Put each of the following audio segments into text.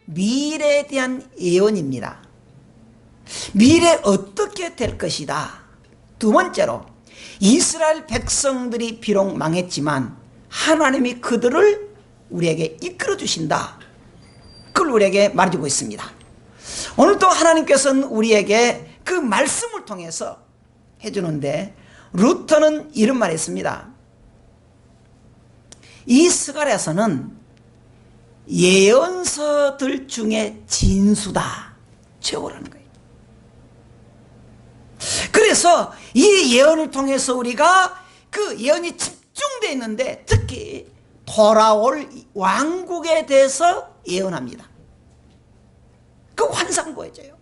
미래에 대한 예언입니다. 미래 어떻게 될 것이다. 두 번째로 이스라엘 백성들이 비록 망했지만 하나님이 그들을 우리에게 이끌어 주신다. 그걸 우리에게 말해주고 있습니다. 오늘도 하나님께서는 우리에게 그 말씀을 통해서 해주는데, 루터는 이런 말 했습니다. 이 스가랴서는 예언서들 중에 진수다, 최고라는 거예요. 그래서 이 예언을 통해서 우리가 그 예언이 집중되어 있는데, 특히 돌아올 왕국에 대해서 예언합니다. 그 환상 보여줘요.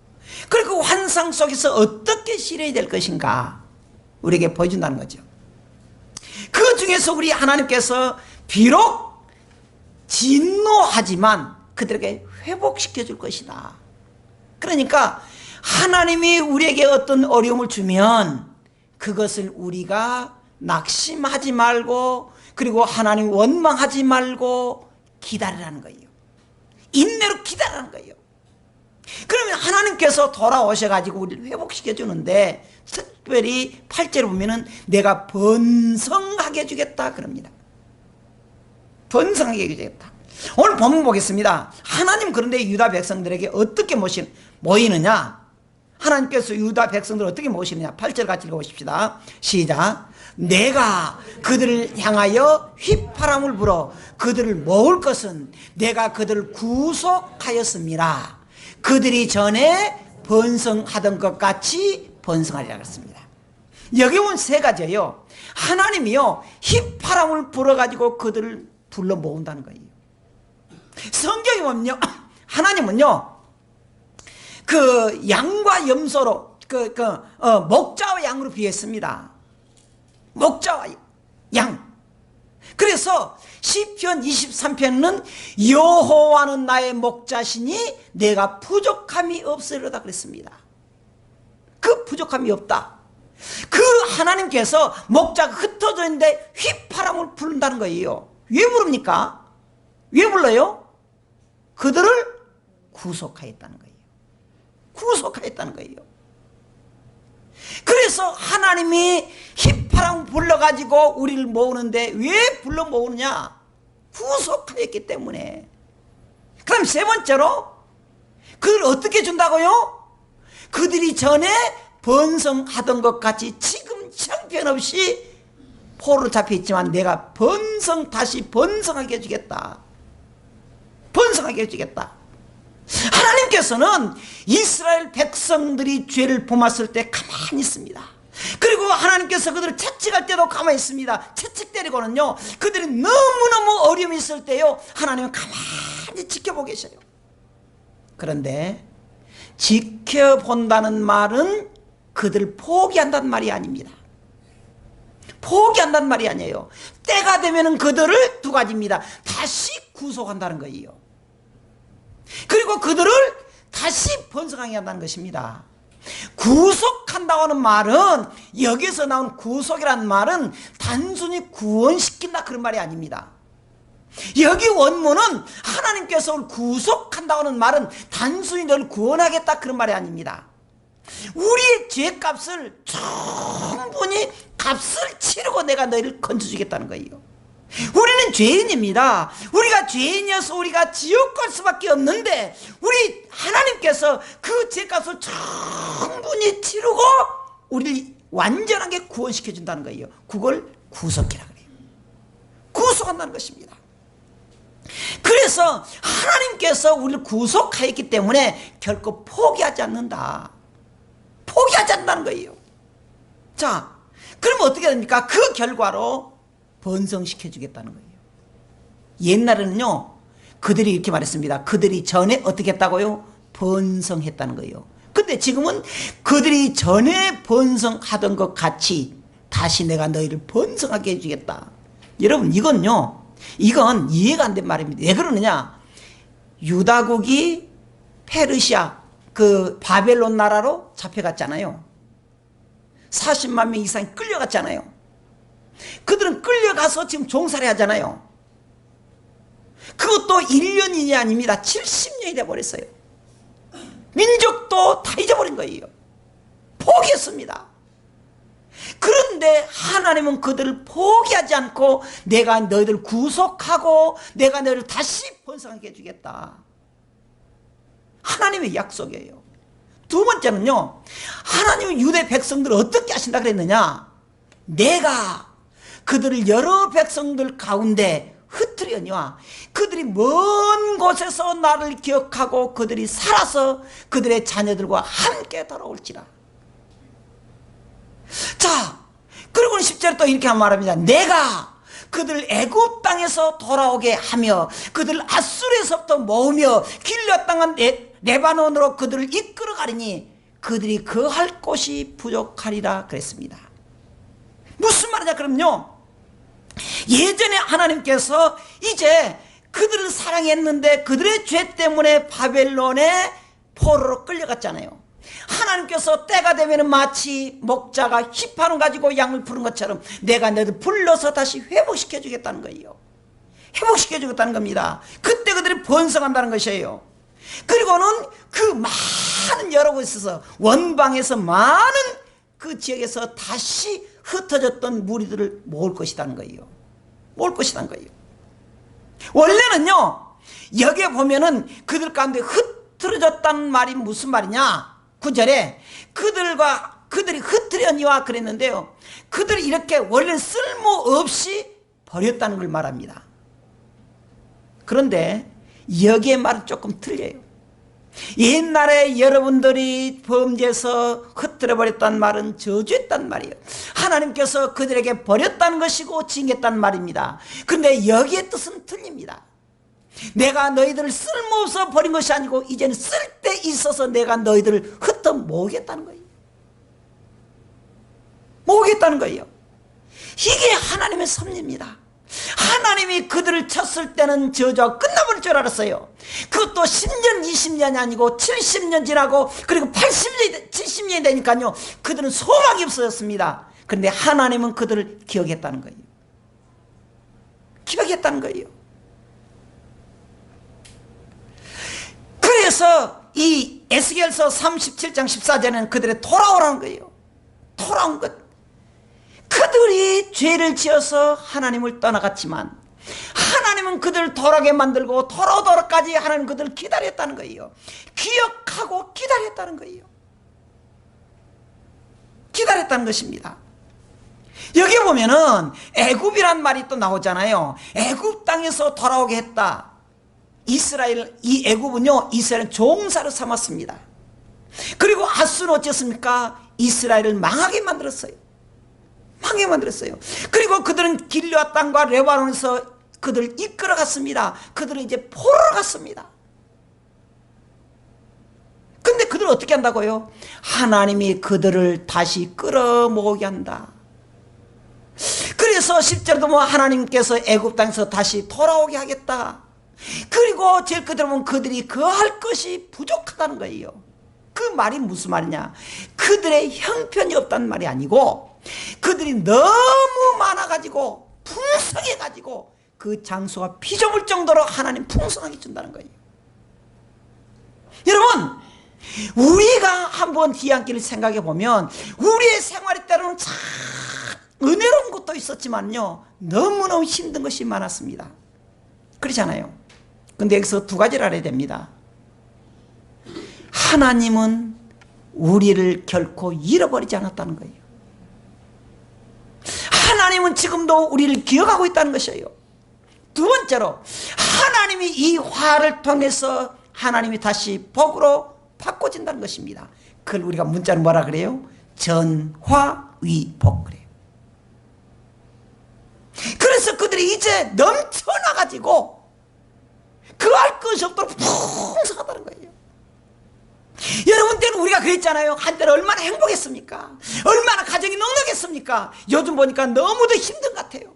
그리고 그 환상 속에서 어떻게 실현이 될 것인가 우리에게 보여준다는 거죠. 그 중에서 우리 하나님께서 비록 진노하지만 그들에게 회복시켜 줄 것이다. 그러니까 하나님이 우리에게 어떤 어려움을 주면 그것을 우리가 낙심하지 말고, 그리고 하나님 원망하지 말고 기다리라는 거예요. 인내로 기다리라는 거예요. 그러면 하나님께서 돌아오셔가지고 우리를 회복시켜 주는데, 특별히 8절을 보면은 내가 번성하게 해주겠다 그럽니다. 번성하게 해주겠다. 오늘 본문 보겠습니다. 하나님 그런데 유다 백성들에게 어떻게 모이느냐? 하나님께서 유다 백성들을 어떻게 모시느냐? 8절 같이 읽어보십시다. 시작. 내가 그들을 향하여 휘파람을 불어 그들을 모을 것은 내가 그들을 구속하였습니다. 그들이 전에 번성하던 것 같이 번성하리라 그랬습니다. 여기 보면 세 가지예요. 하나님이요 휘파람을 불어가지고 그들을 불러 모은다는 거예요. 성경에 보면요, 하나님은요 그 양과 염소로 목자와 양으로 비했습니다. 목자와 양. 그래서 시편 23편은 여호와는 나의 목자시니 내가 부족함이 없으리로다 그랬습니다. 그 부족함이 없다. 그 하나님께서 목자가 흩어져 있는데 휘파람을 부른다는 거예요. 왜 부릅니까? 왜 불러요? 그들을 구속하였다는 거예요. 구속하였다는 거예요. 그래서 하나님이 휘파람 불러가지고 우리를 모으는데 왜 불러 모으느냐? 구속하였기 때문에. 그럼 세 번째로 그걸 어떻게 준다고요? 그들이 전에 번성하던 것 같이 지금 형편없이 포로로 잡혀있지만 내가 다시 번성하게 해주겠다. 번성하게 해주겠다. 하나님께서는 이스라엘 백성들이 죄를 범했을 때 가만히 있습니다. 그리고 하나님께서 그들을 채찍할 때도 가만히 있습니다. 채찍 때리고는요, 그들이 너무너무 어려움이 있을 때요, 하나님은 가만히 지켜보고 계셔요. 그런데 지켜본다는 말은 그들을 포기한다는 말이 아닙니다. 포기한다는 말이 아니에요. 때가 되면은 그들을 두 가지입니다. 다시 구속한다는 거예요. 그리고 그들을 다시 번성하게 한다는 것입니다. 구속한다고 하는 말은, 여기서 나온 구속이라는 말은 단순히 구원시킨다 그런 말이 아닙니다. 여기 원문은 하나님께서 구속한다고 하는 말은 단순히 너를 구원하겠다 그런 말이 아닙니다. 우리의 죄값을 충분히 값을 치르고 내가 너희를 건져주겠다는 거예요. 우리는 죄인입니다. 우리가 죄인이어서 우리가 지옥 갈 수밖에 없는데, 우리 하나님께서 그 죄값을 충분히 치르고 우리를 완전하게 구원시켜 준다는 거예요. 그걸 구속이라 그래요. 구속한다는 것입니다. 그래서 하나님께서 우리를 구속하였기 때문에 결코 포기하지 않는다. 포기하지 않는다는 거예요. 자, 그럼 어떻게 됩니까? 그 결과로 번성시켜 주겠다는 거예요. 옛날에는요, 그들이 이렇게 말했습니다. 그들이 전에 어떻게 했다고요? 번성했다는 거예요. 근데 지금은 그들이 전에 번성하던 것 같이 다시 내가 너희를 번성하게 해주겠다. 여러분, 이건 이해가 안 된 말입니다. 왜 그러느냐? 유다국이 페르시아, 그 바벨론 나라로 잡혀갔잖아요. 40만 명 이상이 끌려갔잖아요. 그들은 끌려가서 지금 종살이 하잖아요. 그것도 1년이 아닙니다. 70년이 돼버렸어요. 민족도 다 잊어버린 거예요. 포기했습니다. 그런데 하나님은 그들을 포기하지 않고 내가 너희들 구속하고 내가 너희를 다시 번성하게 해주겠다. 하나님의 약속이에요. 두 번째는요, 하나님은 유대 백성들을 어떻게 하신다 그랬느냐? 내가 그들을 여러 백성들 가운데 흩트려니와 그들이 먼 곳에서 나를 기억하고 그들이 살아서 그들의 자녀들과 함께 돌아올지라. 자, 그리고는 10절에 또 이렇게 말합니다. 내가 그들 애굽 땅에서 돌아오게 하며 그들 아수르에서부터 모으며 길앗 땅은 레바논으로 그들을 이끌어 가리니 그들이 거할 곳이 부족하리라 그랬습니다. 무슨 말이냐 그럼요, 예전에 하나님께서 이제 그들을 사랑했는데 그들의 죄 때문에 바벨론의 포로로 끌려갔잖아요. 하나님께서 때가 되면 마치 목자가 휘판을 가지고 양을 부른 것처럼 내가 너희들 불러서 다시 회복시켜 주겠다는 거예요. 회복시켜 주겠다는 겁니다. 그때 그들이 번성한다는 것이에요. 그리고는 그 많은 여러 곳에서 원방에서 많은 그 지역에서 다시 흩어졌던 무리들을 모을 것이라는 거예요. 모을 것이라는 거예요. 원래는요, 여기에 보면은 그들 가운데 흩어졌다는 말이 무슨 말이냐? 9절에 그들이 흩트려니와 그랬는데요, 그들이 이렇게 원래 쓸모없이 버렸다는 걸 말합니다. 그런데 여기에 말은 조금 틀려요. 옛날에 여러분들이 범죄에서 흩뜨려 버렸다는 말은 저주했다는 말이에요. 하나님께서 그들에게 버렸다는 것이고 징했다는 말입니다. 그런데 여기에 뜻은 틀립니다. 내가 너희들을 쓸모없어 버린 것이 아니고 이제는 쓸데 있어서 내가 너희들을 흩어 모으겠다는 거예요. 모으겠다는 거예요. 이게 하나님의 섭리입니다. 하나님이 그들을 쳤을 때는 저주가 끝나버릴 줄 알았어요. 그것도 10년 20년이 아니고 70년 지나고 그리고 80년 70년이 되니까요, 그들은 소망이 없어졌습니다. 그런데 하나님은 그들을 기억했다는 거예요. 기억했다는 거예요. 그래서 이 에스겔서 37장 14절에는 그들의 돌아오라는 거예요. 돌아온 것. 그들이 죄를 지어서 하나님을 떠나갔지만 하나님은 그들을 돌아오게 만들고 돌아오도록까지 하나님 그들을 기다렸다는 거예요. 기억하고 기다렸다는 거예요. 기다렸다는 것입니다. 여기 보면은 애굽이란 말이 또 나오잖아요. 애굽 땅에서 돌아오게 했다. 이 애굽은요, 이스라엘 종사로 삼았습니다. 그리고 아수르는 어쨌습니까? 이스라엘을 망하게 만들었어요. 망하게 만들었어요. 그리고 그들은 길앗 땅과 레바논에서 그들을 이끌어갔습니다. 그들은 이제 포로로 갔습니다. 근데 그들을 어떻게 한다고요? 하나님이 그들을 다시 끌어모으게 한다. 그래서 10절도 뭐 하나님께서 애굽 땅에서 다시 돌아오게 하겠다. 그리고 제일 끝으로 보면 그들이 거할 것이 부족하다는 거예요. 그 말이 무슨 말이냐? 그들의 형편이 없다는 말이 아니고 그들이 너무 많아가지고 풍성해가지고 그 장소가 비좁을 정도로 하나님 풍성하게 준다는 거예요. 여러분, 우리가 한번 뒤안길을 생각해 보면 우리의 생활이 때로는 참 은혜로운 것도 있었지만요, 너무너무 힘든 것이 많았습니다. 그렇잖아요. 근데 여기서 두 가지를 알아야 됩니다. 하나님은 우리를 결코 잃어버리지 않았다는 거예요. 하나님은 지금도 우리를 기억하고 있다는 것이에요. 두 번째로 하나님이 이 화를 통해서 하나님이 다시 복으로 바꿔진다는 것입니다. 그걸 우리가 문자로 뭐라 그래요? 전화위복 그래요. 그래서 그들이 이제 넘쳐나가지고 그할 것이 없도록 풍성하다는 거예요. 여러분 때는 우리가 그랬잖아요. 한때는 얼마나 행복했습니까? 얼마나 가정이 넉넉했습니까? 요즘 보니까 너무도 힘든 것 같아요.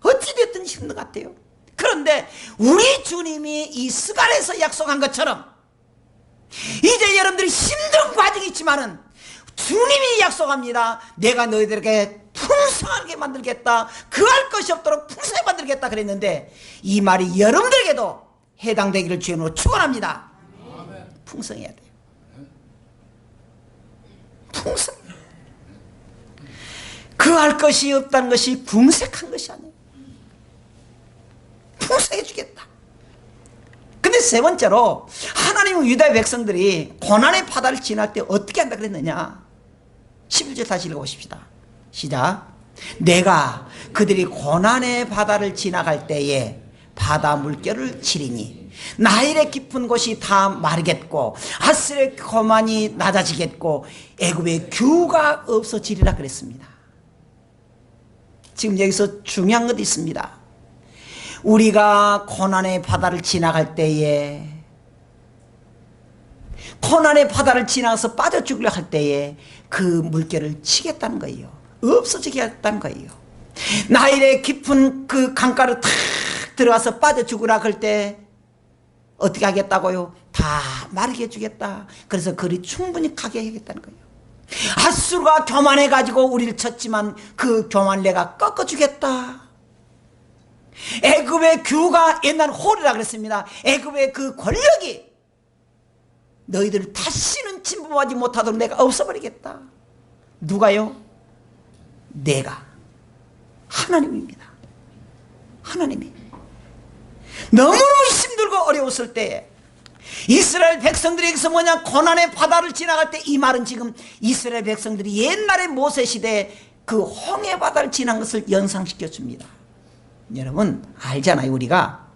어찌됐든 힘든 것 같아요. 그런데 우리 주님이 이 스갈에서 약속한 것처럼 이제 여러분들이 힘든 과정이 있지만은 주님이 약속합니다. 내가 너희들에게 풍성하게 만들겠다. 그할 것이 없도록 풍성하게 만들겠다 그랬는데 이 말이 여러분들에게도 해당되기를 주님으로 축원합니다. 풍성해야 돼요. 풍성. 그할 것이 없다는 것이 궁색한 것이 아니에요. 풍성해 주겠다. 근데 세 번째로 하나님은 유다의 백성들이 고난의 바다를 지날 때 어떻게 한다 그랬느냐. 11절 다시 읽어보십시다. 시작. 내가 그들이 고난의 바다를 지나갈 때에 바다 물결을 치리니 나일의 깊은 곳이 다 마르겠고 아스의 거만이 낮아지겠고 애굽의 규가 없어지리라 그랬습니다. 지금 여기서 중요한 것도 있습니다. 우리가 고난의 바다를 지나갈 때에 고난의 바다를 지나가서 빠져 죽으려 할 때에 그 물결을 치겠다는 거예요. 없어지게 했다는 거예요. 나일의 깊은 그 강가로 탁 들어가서 빠져 죽으라 그럴 때 어떻게 하겠다고요? 다 마르게 해주겠다. 그래서 그리 충분히 가게 하겠다는 거예요. 아수르가 교만해가지고 우리를 쳤지만 그 교만을 내가 꺾어주겠다. 애굽의 규가 옛날 홀이라 그랬습니다. 애굽의 그 권력이 너희들을 다시는 침범하지 못하도록 내가 없애버리겠다. 누가요? 내가. 하나님입니다. 하나님이 너무 힘들고 어려웠을 때 이스라엘 백성들에게서 뭐냐 고난의 바다를 지나갈 때 이 말은 지금 이스라엘 백성들이 옛날에 모세 시대에 그 홍해 바다를 지난 것을 연상시켜 줍니다. 여러분 알잖아요. 우리가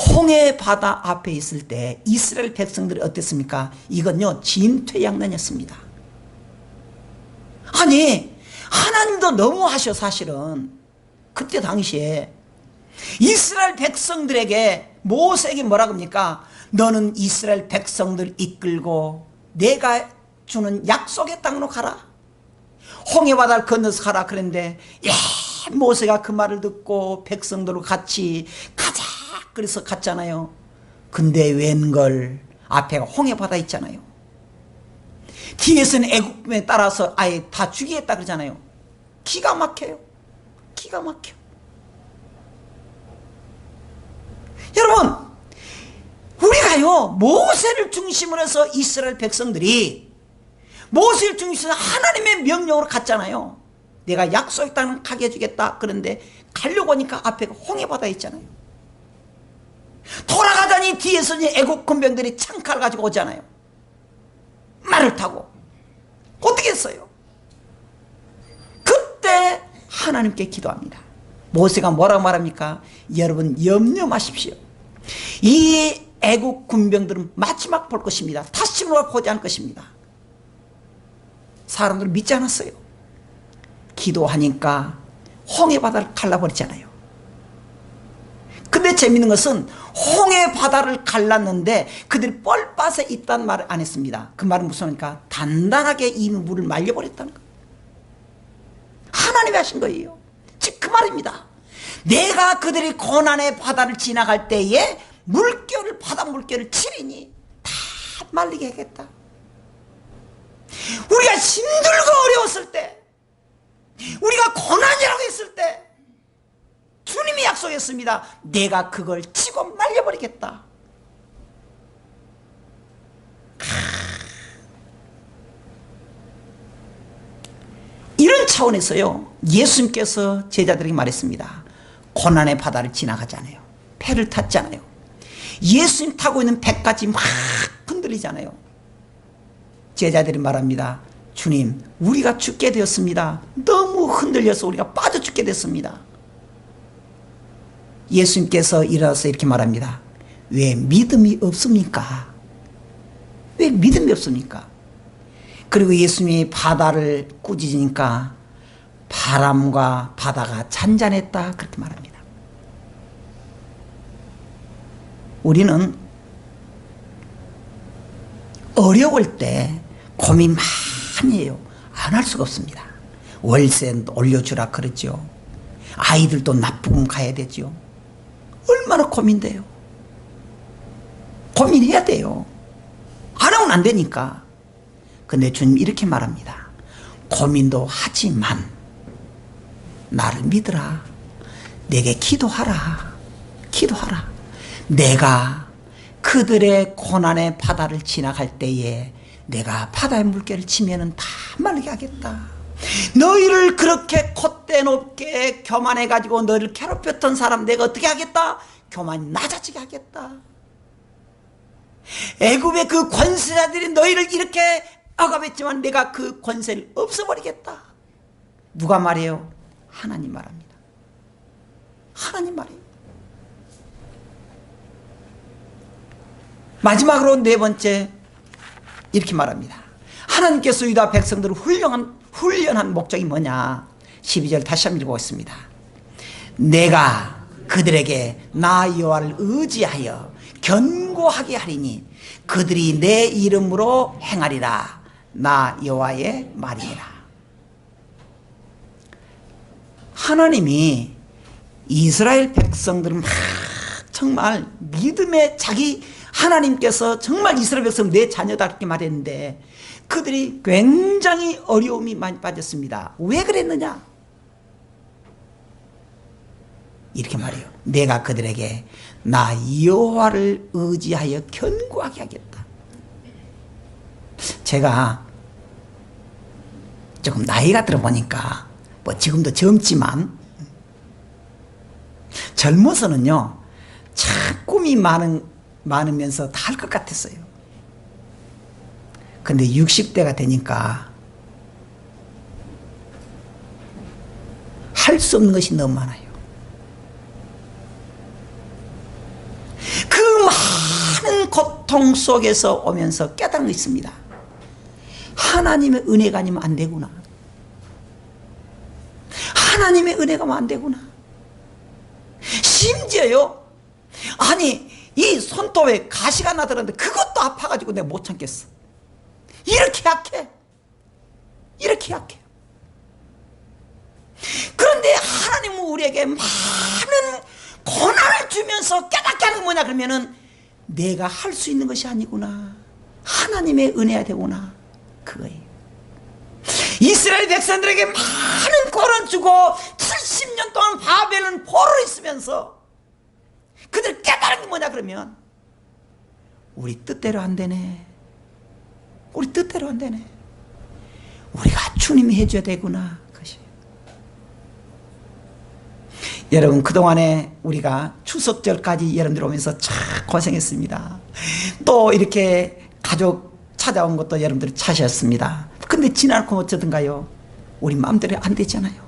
홍해 바다 앞에 있을 때 이스라엘 백성들이 어땠습니까? 이건요 진퇴양난이었습니다. 아니 하나님도 너무하셔. 사실은 그때 당시에 이스라엘 백성들에게 모세에게 뭐라 합니까? 너는 이스라엘 백성들 이끌고 내가 주는 약속의 땅으로 가라. 홍해 바다를 건너서 가라 그랬는데 야 모세가 그 말을 듣고 백성들과 같이 가자 그래서 갔잖아요. 근데 웬걸 앞에가 홍해 바다 있잖아요. 뒤에서는 애굽에 따라서 아예 다 죽이겠다 그러잖아요. 기가 막혀요. 기가 막혀. 여러분 우리가요 모세를 중심으로 해서 이스라엘 백성들이 모세를 중심으로 해서 하나님의 명령으로 갔잖아요. 내가 약속의 땅을 가게 해주겠다. 그런데 가려고 하니까 앞에 홍해 바다 있잖아요. 돌아가자니 뒤에서 애국 군병들이 창칼 가지고 오잖아요. 말을 타고. 어떻게 했어요? 그때 하나님께 기도합니다. 모세가 뭐라고 말합니까? 여러분 염려 마십시오. 이 애국 군병들은 마지막 볼 것입니다. 다시 보지 않을 것입니다. 사람들은 믿지 않았어요. 기도하니까 홍해 바다를 갈라버리잖아요. 근데 재밌는 것은 홍해 바다를 갈랐는데 그들이 뻘밭에 있다는 말을 안 했습니다. 그 말은 무슨 말입니까? 단단하게 이 물을 말려버렸다는 거예요. 하나님이 하신 거예요. 즉 그 말입니다. 내가 그들이 고난의 바다를 지나갈 때에 물결을 바다 물결을 치리니 다 말리게 하겠다. 우리가 힘들고 어려웠을 때 우리가 고난이라고 했을 때 주님이 약속했습니다. 내가 그걸 치고 말려버리겠다. 이런 차원에서요 예수님께서 제자들에게 말했습니다. 고난의 바다를 지나가잖아요. 배를 탔잖아요. 예수님 타고 있는 배까지 막 흔들리잖아요. 제자들이 말합니다. 주님 우리가 죽게 되었습니다. 너무 흔들려서 우리가 빠져 죽게 됐습니다. 예수님께서 일어나서 이렇게 말합니다. 왜 믿음이 없습니까? 왜 믿음이 없습니까? 그리고 예수님이 바다를 꾸짖으니까 바람과 바다가 잔잔했다 그렇게 말합니다. 우리는 어려울 때 고민 많이 해요. 안 할 수가 없습니다. 월세 올려주라 그러죠. 아이들도 납부금 가야 되죠. 얼마나 고민돼요. 고민해야 돼요. 안 하면 안 되니까. 근데 주님 이렇게 말합니다. 고민도 하지만 나를 믿으라. 내게 기도하라. 기도하라. 내가 그들의 고난의 바다를 지나갈 때에 내가 바다의 물결을 치면은 다 말게 하겠다. 너희를 그렇게 콧대 높게 교만해가지고 너희를 괴롭혔던 사람 내가 어떻게 하겠다? 교만이 낮아지게 하겠다. 애굽의 그 권세자들이 너희를 이렇게 억압했지만 내가 그 권세를 없애버리겠다. 누가 말해요? 하나님 말합니다. 하나님 말해요. 마지막으로 네 번째 이렇게 말합니다. 하나님께서 유다 백성들을 훈련한 목적이 뭐냐? 12절 다시 한번 읽어보겠습니다. 내가 그들에게 나 여호와를 의지하여 견고하게 하리니 그들이 내 이름으로 행하리라. 나 여호와의 말이니라. 하나님이 이스라엘 백성들을 막 정말 믿음의 자기 하나님께서 정말 이스라엘 백성 내 자녀다 이렇게 말했는데 그들이 굉장히 어려움이 많이 빠졌습니다. 왜 그랬느냐? 이렇게 말해요. 내가 그들에게 나 여호와를 의지하여 견고하게 하겠다. 제가 조금 나이가 들어보니까 뭐 지금도 젊지만 젊어서는요 참 꿈이 많으면서 다 할 것 같았어요. 근데 60대가 되니까 할 수 없는 것이 너무 많아요. 그 많은 고통 속에서 오면서 깨달은 것이 있습니다. 하나님의 은혜가 아니면 안 되구나. 하나님의 은혜가 아니면 안 되구나. 심지어요, 아니 이 손톱에 가시가 나더라는데 그것도 아파가지고 내가 못 참겠어. 이렇게 약해. 이렇게 약해. 그런데 하나님은 우리에게 많은 고난을 주면서 깨닫게 하는 게 뭐냐 그러면은 내가 할 수 있는 것이 아니구나. 하나님의 은혜야 되구나. 그거예요. 이스라엘 백성들에게 많은 고난 주고 70년 동안 바벨론 포로로 있으면서 그들 깨달은 게 뭐냐 그러면 우리 뜻대로 안 되네. 우리 뜻대로 안 되네. 우리가 주님이 해줘야 되구나. 그것이. 여러분 그동안에 우리가 추석절까지 여러분들 오면서 참 고생했습니다. 또 이렇게 가족 찾아온 것도 여러분들이 찾으셨습니다. 근데 지나고 어쩌든가요? 우리 마음대로 안 되잖아요.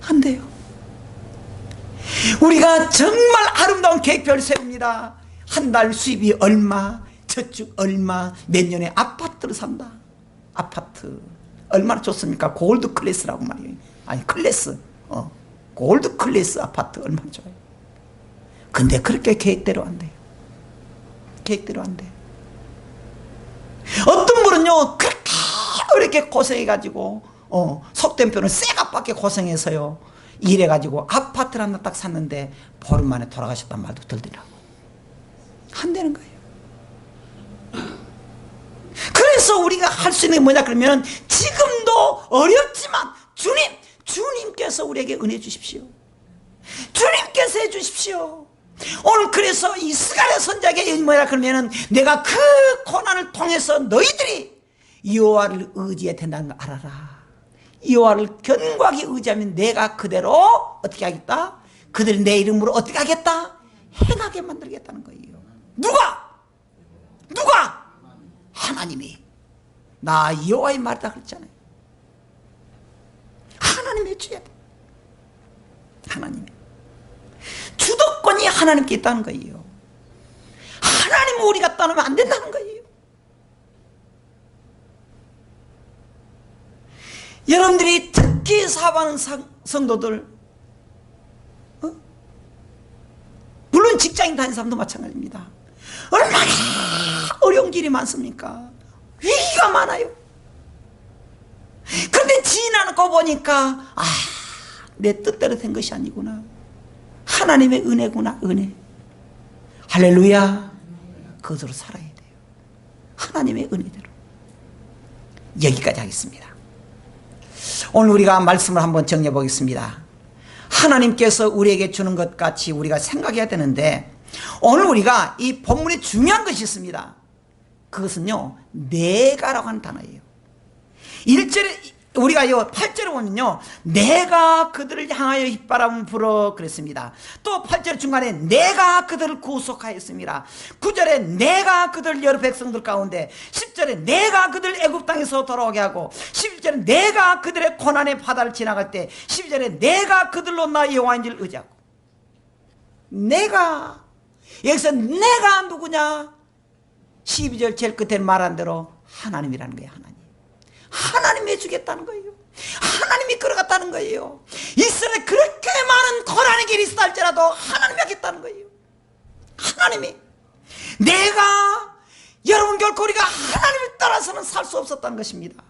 안 돼요. 우리가 정말 아름다운 계획표를 세웁니다. 한 달 수입이 얼마, 저축 얼마, 몇 년에 아파트를 산다. 아파트 얼마나 좋습니까? 골드 클래스라고 말이에요. 아니 클래스, 골드 클래스 아파트 얼마나 좋아요. 근데 그렇게 계획대로 안 돼요. 계획대로 안 돼요. 어떤 분은요 그렇게 어렵게 고생해가지고 속된 표현은 쇠값밖에 고생해서요 일해가지고 아파트를 하나 딱 샀는데 보름 만에 돌아가셨단 말도 들더라고. 안 되는 거예요. 그래서 우리가 할 수 있는 게 뭐냐 그러면 지금도 어렵지만 주님께서 우리에게 은혜 주십시오. 주님께서 해 주십시오. 오늘 그래서 이 스가랴 선지자에게 뭐냐 그러면은 내가 그 고난을 통해서 너희들이 여호와를 의지해야 된다는 걸 알아라. 여호와를 견고하게 의지하면 내가 그대로 어떻게 하겠다? 그들이 내 이름으로 어떻게 하겠다? 행하게 만들겠다는 거예요. 누가? 하나님이. 나 여호와의 말이다 그랬잖아요. 하나님 해줘야 돼. 하나님이. 주도권이 하나님께 있다는 거예요. 하나님은 우리가 떠나면 안 된다는 거예요. 여러분들이 특히 사업하는 성도들, 물론 직장인 다니는 사람도 마찬가지입니다. 얼마나 어려운 길이 많습니까? 위기가 많아요. 그런데 지나고 보니까 내 뜻대로 된 것이 아니구나. 하나님의 은혜구나. 은혜. 할렐루야. 그것으로 살아야 돼요. 하나님의 은혜대로. 여기까지 하겠습니다. 오늘 우리가 말씀을 한번 정리해 보겠습니다. 하나님께서 우리에게 주는 것 같이 우리가 생각해야 되는데, 오늘 우리가 이 본문에 중요한 것이 있습니다. 그것은요, 내가라고 하는 단어예요. 1절에 우리가 8절에 보면요, 내가 그들을 향하여 휘바람 불어 그랬습니다. 또 8절 중간에 내가 그들을 구속하였습니다. 9절에 내가 그들 여러 백성들 가운데, 10절에 내가 그들 애굽 땅에서 돌아오게 하고, 11절에 내가 그들의 고난의 바다를 지나갈 때, 12절에 내가 그들로 나 여호와인 줄 의지하고. 내가, 여기서 내가 누구냐? 12절 제일 끝에 말한 대로 하나님이라는 거예요. 하나님이 해주겠다는 거예요. 하나님이 끌어갔다는 거예요. 이스라엘에 그렇게 많은 고난의 길이 있다 할지라도 하나님이 하겠다는 거예요. 하나님이. 내가, 여러분 결코 우리가 하나님을 따라서는 살 수 없었다는 것입니다.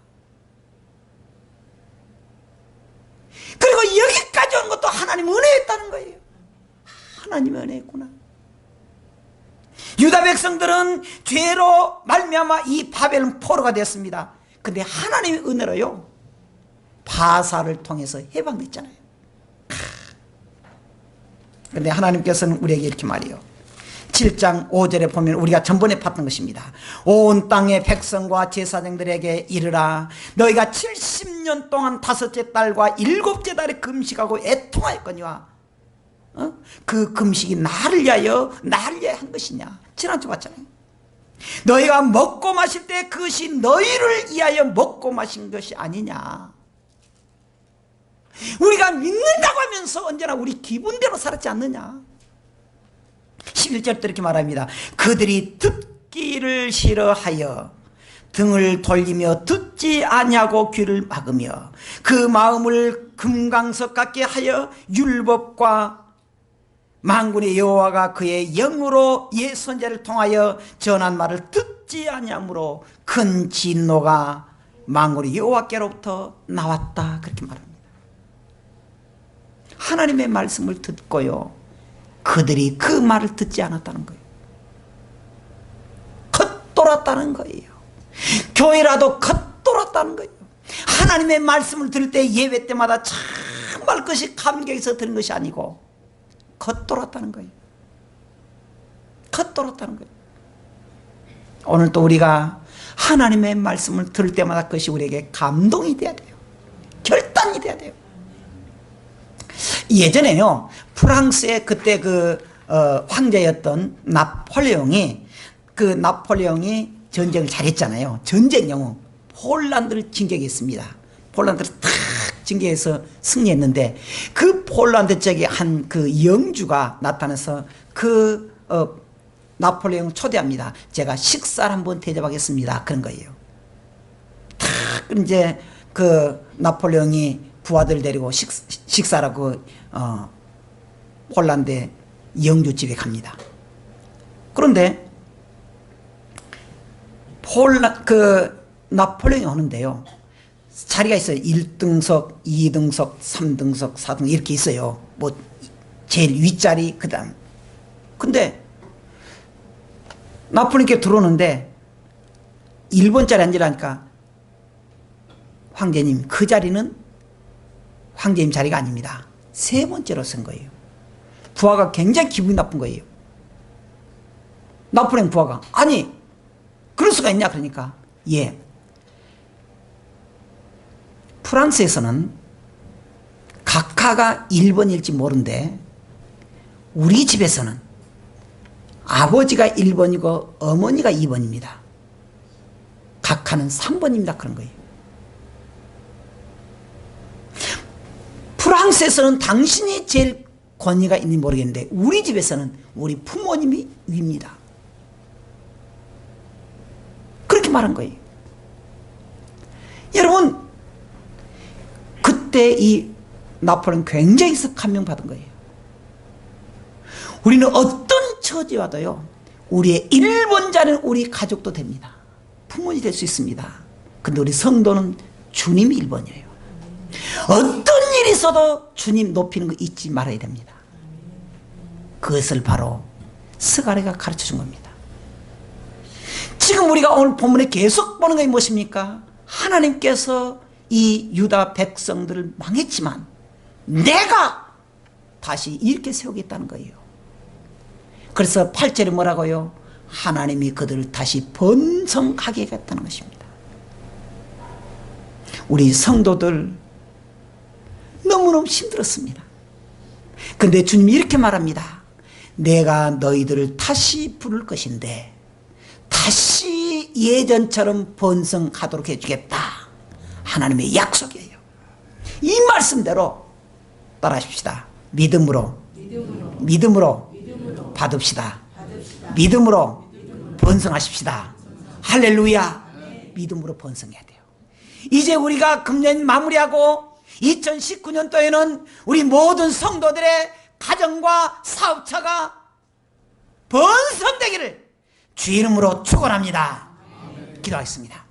그리고 여기까지 온 것도 하나님 은혜였다는 거예요. 하나님의 은혜였구나. 유다 백성들은 죄로 말미암아 이 바벨론 포로가 되었습니다. 근데 하나님의 은혜로요, 바사를 통해서 해방됐잖아요. 근데 하나님께서는 우리에게 이렇게 말해요. 7장 5절에 보면 우리가 전번에 봤던 것입니다. 온 땅의 백성과 제사장들에게 이르라. 너희가 70년 동안 다섯째 달과 일곱째 달에 금식하고 애통하였거니와 그 금식이 나를 위하여 한 것이냐. 지난주 봤잖아요. 너희가 먹고 마실 때 그것이 너희를 위하여 먹고 마신 것이 아니냐. 우리가 믿는다고 하면서 언제나 우리 기분대로 살았지 않느냐. 11절도 이렇게 말합니다. 그들이 듣기를 싫어하여 등을 돌리며 듣지 아니하고 귀를 막으며 그 마음을 금강석 같게 하여 율법과 만군의 여호와가 그의 영으로 옛 선지자를 통하여 전한 말을 듣지 아니하므로 큰 진노가 만군의 여호와께로부터 나왔다. 그렇게 말합니다. 하나님의 말씀을 듣고요, 그들이 그 말을 듣지 않았다는 거예요. 겉돌았다는 거예요. 교회라도 겉돌았다는 거예요. 하나님의 말씀을 들을 때 예배 때마다 정말 그것이 감격해서 들은 것이 아니고 겉돌았다는 거예요. 겉돌았다는 거예요. 오늘 또 우리가 하나님의 말씀을 들을 때마다 그것이 우리에게 감동이 돼야 돼요. 결단이 돼야 돼요. 예전에요, 프랑스의 그때 황제였던 나폴레옹이 전쟁을 잘했잖아요. 전쟁 영웅 폴란드를 진격했습니다. 폴란드를 탁 진격해서 승리했는데, 그 폴란드 쪽에 한 그 영주가 나타나서 나폴레옹 초대합니다. 제가 식사를 한번 대접하겠습니다. 그런 거예요. 탁 이제 나폴레옹이 부하들 데리고 식사라고 폴란드 영주집에 갑니다. 그런데 나폴레옹이 오는데요, 자리가 있어요. 1등석, 2등석, 3등석, 4등석 이렇게 있어요. 뭐 제일 윗자리, 그 다음. 근데 나폴레옹께 들어오는데 1번짜리 앉으라니까, 황제님 그 자리는 황제님 자리가 아닙니다. 3번째로 쓴 거예요. 부하가 굉장히 기분이 나쁜 거예요. 나폴레옹 부하가 아니 그럴 수가 있냐 그러니까, 예, 프랑스에서는 각하가 1번일지 모른데 우리 집에서는 아버지가 1번이고 어머니가 2번입니다. 각하는 3번입니다. 그런 거예요. 프랑스에서는 당신이 제일 권위가 있는지 모르겠는데 우리 집에서는 우리 부모님이 위입니다. 그렇게 말한 거예요. 여러분, 그때 이 나폴레옹 굉장히 감명받은 거예요. 우리는 어떤 처지 와도요, 우리의 1번 자리는 우리 가족도 됩니다. 부모님이 될 수 있습니다. 근데 우리 성도는 주님이 1번이에요. 어떤 일이 있어도 주님 높이는 거 잊지 말아야 됩니다. 그것을 바로 스가랴가 가르쳐 준 겁니다. 지금 우리가 오늘 본문에 계속 보는 것이 무엇입니까? 하나님께서 이 유다 백성들을 망했지만 내가 다시 이렇게 세우겠다는 거예요. 그래서 8절에 뭐라고요? 하나님이 그들을 다시 번성하게 하겠다는 것입니다. 우리 성도들 너무너무 힘들었습니다. 근데 주님이 이렇게 말합니다. 내가 너희들을 다시 부를 것인데 다시 예전처럼 번성하도록 해주겠다. 하나님의 약속이에요. 이 말씀대로 따라하십시다. 믿음으로 받읍시다. 믿음으로 번성하십시다. 할렐루야. 믿음으로 번성해야 돼요. 이제 우리가 금년 마무리하고 2019년도에는 우리 모든 성도들의 가정과 사업차가 번성되기를 주 이름으로 축원합니다. 기도하겠습니다.